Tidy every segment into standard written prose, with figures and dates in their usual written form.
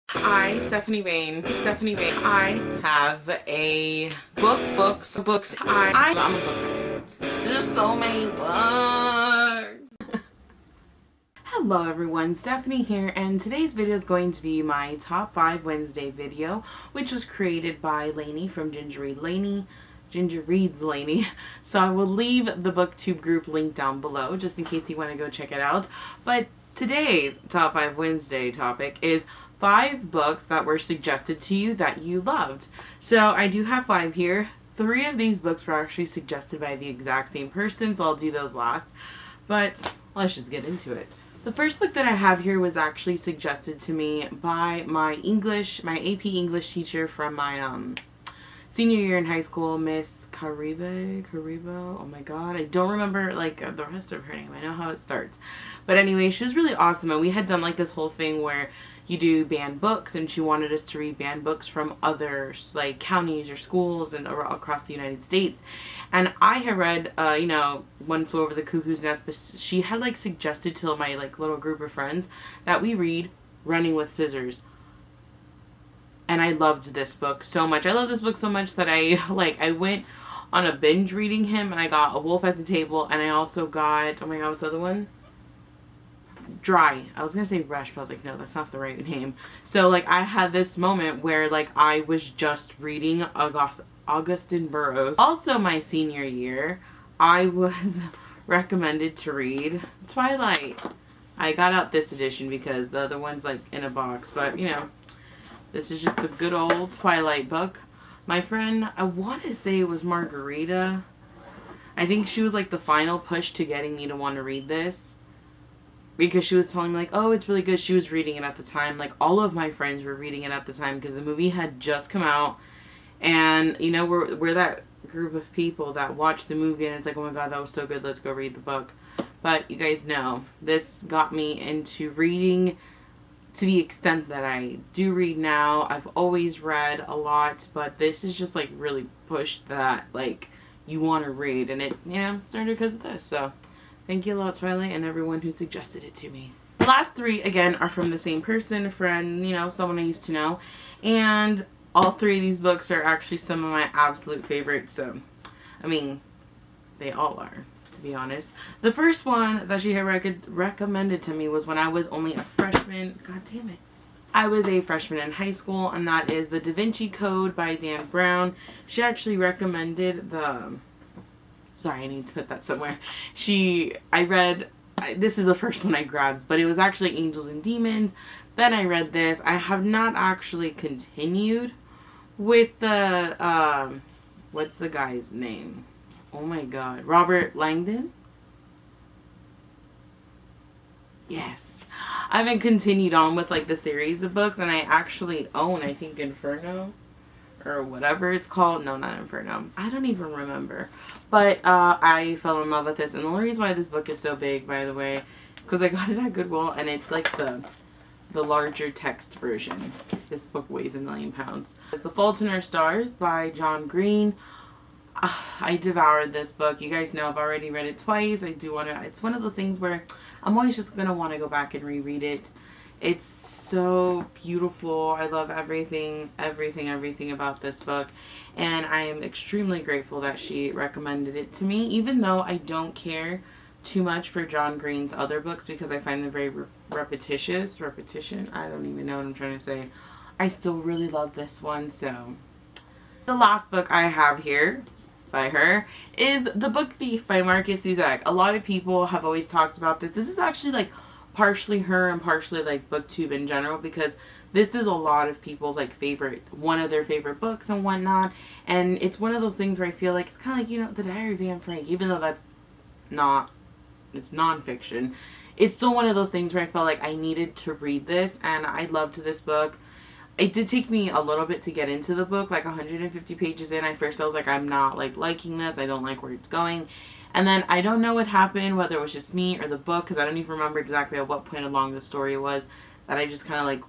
Stephanie Bain, I have a books. I'm a book nerd. There's so many books. Hello everyone, Stephanie here, and today's video is going to be my top 5 Wednesday video, which was created by Lainey from Ginger Reads Lainey. So I will leave the booktube group link down below just in case you want to go check it out. But today's top 5 Wednesday topic is 5 books that were suggested to you that you loved. So I do have 5 here. 3 of these books were actually suggested by the exact same person, so I'll do those last. But let's just get into it. The first book that I have here was actually suggested to me by my AP English teacher from my senior year in high school, Miss Caribo. Oh my god, I don't remember like the rest of her name. I know how it starts. But anyway, she was really awesome, and we had done like this whole thing where you do banned books, and she wanted us to read banned books from other like counties or schools and across the United States. And I had read One Flew Over the Cuckoo's Nest, but she had like suggested to my like little group of friends that we read Running with Scissors. And I loved this book so much. I love this book so much that I went on a binge reading him, and I got A Wolf at the Table, and I also got, oh my god, what's the other one? Dry. I was gonna say Rush, but I was like, no, that's not the right name. So like I had this moment where like I was just reading Augustin Burroughs. Also my senior year, I was recommended to read Twilight. I got out this edition because the other one's like in a box, but you know, this is just the good old Twilight book. My friend, I want to say it was Margarita. I think she was like the final push to getting me to want to read this. Because she was telling me like, oh, it's really good. She was reading it at the time. Like all of my friends were reading it at the time because the movie had just come out. And you know, we're that group of people that watch the movie and it's like, oh my god, that was so good. Let's go read the book. But you guys know, this got me into reading to the extent that I do read now. I've always read a lot, but this is just like really pushed that like you want to read, and it started because of this. So thank you a lot, Twilight, and everyone who suggested it to me. The last 3 again are from the same person, a friend, someone I used to know, and all 3 of these books are actually some of my absolute favorites. So I mean, they all are, to be honest. The first one that she had recommended to me was when I was only a freshman. God damn it. I was a freshman in high school, and that is the Da Vinci Code by Dan Brown. She actually recommended sorry, I need to put that somewhere. This is the first one I grabbed, but it was actually Angels and Demons. Then I read this. I have not actually continued with the, what's the guy's name? Oh my god. Robert Langdon? Yes. I haven't continued on with like the series of books, and I actually own, I think, Inferno or whatever it's called. No, not Inferno. I don't even remember. But I fell in love with this, and the only reason why this book is so big, by the way, is because I got it at Goodwill, and it's like the larger text version. This book weighs 1,000,000 pounds. It's The Fault in Our Stars by John Green. I devoured this book. You guys know I've already read it twice. It's one of those things where I'm always just going to want to go back and reread it. It's so beautiful. I love everything about this book. And I am extremely grateful that she recommended it to me, even though I don't care too much for John Green's other books because I find them very repetition. I don't even know what I'm trying to say. I still really love this one. So the last book I have here by her is The Book Thief by Marcus Zusak. A lot of people have always talked about this. This is actually like partially her and partially like booktube in general, because this is a lot of people's like one of their favorite books and whatnot. And it's one of those things where I feel like it's kind of like, The Diary of Anne Frank, even though it's nonfiction. It's still one of those things where I felt like I needed to read this, and I loved this book. It did take me a little bit to get into the book, like 150 pages in. At first I was like, I'm not like liking this. I don't like where it's going. And then I don't know what happened, whether it was just me or the book, because I don't even remember exactly at what point along the story it was, that I just kind of like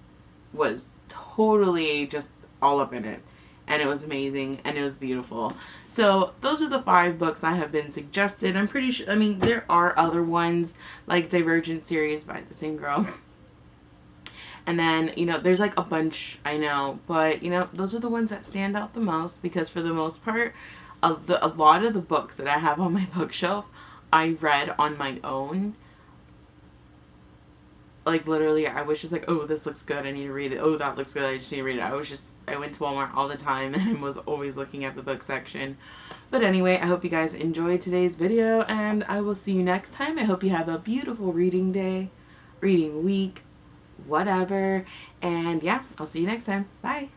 was totally just all up in it. And it was amazing, and it was beautiful. So those are the 5 books I have been suggested. I'm pretty sure, there are other ones like Divergent series by the same girl. And then, you know, there's like a bunch, I know, but, you know, those are the ones that stand out the most, because for the most part, a lot of the books that I have on my bookshelf, I read on my own. Like, literally, I was just like, oh, this looks good, I need to read it. Oh, that looks good, I just need to read it. I went to Walmart all the time and was always looking at the book section. But anyway, I hope you guys enjoyed today's video, and I will see you next time. I hope you have a beautiful reading day, reading week, whatever. And yeah, I'll see you next time. Bye.